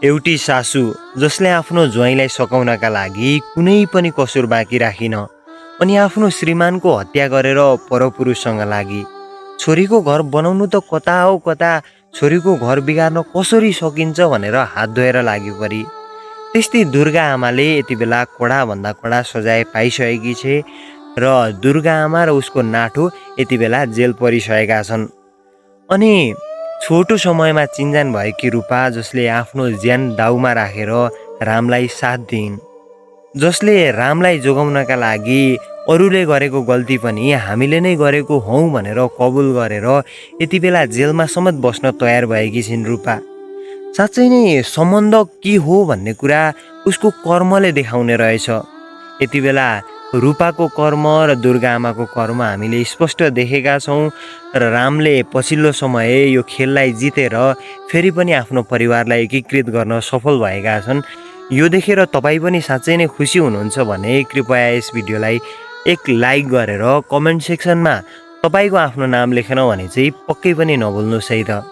एउटी सासू जसले आफ्नो ज्वाइँलाई सकाउनका लागि कुनै पनि कसुर बाँकी राखिन अनि आफ्नो श्रीमानको हत्या गरेर परपुरुषसँग लागि। छोरीको घर बनाउनु त कता हो कता, छोरीको घर बिगार्न कसरी सकिन्छ भनेर हात धोएर लागि परी। त्यस्तै दुर्गा आमाले यति बेला कडाभन्दा कडा सजाय पाइसकेकी छे र दुर्गा आमा र उसको नाठो यति बेला जेल परिसकेका छन्। अनि छोटो समयमा चिन्जान भएकी रूपा जसले आफ्नो ज्यान दाउमा राखेर रामलाई साथ दिइन्, जसले रामलाई जोगाउनका लागि अरूले गरेको गल्ती पनि हामीले नै गरेको हौँ भनेर कबुल गरेर यति बेला जेलमा समेत बस्न तयार भएकी छिन् रूपा। साँच्चै नै सम्बन्ध के हो भन्ने कुरा उसको कर्मले देखाउने रहेछ। यति बेला रूपाको कर्म र दुर्गा आमाको कर्म हामीले स्पष्ट देखेका छौँ र रामले पछिल्लो समय यो खेललाई जितेर फेरि पनि आफ्नो परिवारलाई एकीकृत गर्न सफल भएका छन्। यो देखेर तपाईँ पनि साँच्चै नै खुसी हुनुहुन्छ भने कृपया यस भिडियोलाई एक लाइक गरेर कमेन्ट सेक्सनमा तपाईँको आफ्नो नाम लेखेन भने चाहिँ पक्कै पनि नभुल्नुहोस् है त।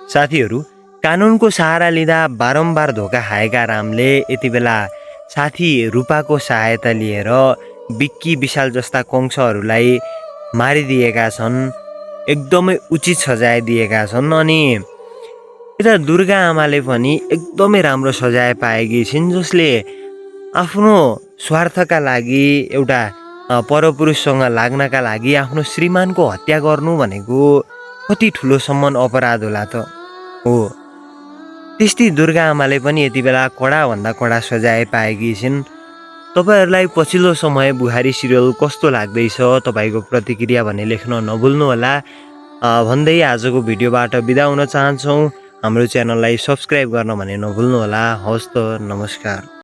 साथीहरू, कानुनको सहारा लिँदा बारम्बार धोका खाएका रामले यति बेला साथी रूपाको सहायता लिएर बिक्की विशाल जस्ता कंशहरूलाई मारिदिएका छन्, एकदमै उचित सजाय दिएका छन्। अनि यता दुर्गा आमाले पनि एकदमै राम्रो सजाय पाएकी छिन्, जसले आफ्नो स्वार्थका लागि एउटा परपुरुषसँग लाग्नका लागि आफ्नो श्रीमानको हत्या गर्नु भनेको कति ठुलोसम्म अपराध होला त हो। त्यस्तै दुर्गा आमाले पनि यति बेला कडाभन्दा कडा सजाय पाएकी छिन्। तपाईहरूलाई पछिल्लो समय बुहारी सिरियल कस्तो लाग्दैछ, तपाईँको प्रतिक्रिया भने लेख्न नभुल्नुहोला भन्दै आजको भिडियोबाट बिदा हुन चाहन्छौँ। हाम्रो च्यानललाई सब्सक्राइब गर्न भने नभुल्नुहोला। हवस् त, नमस्कार।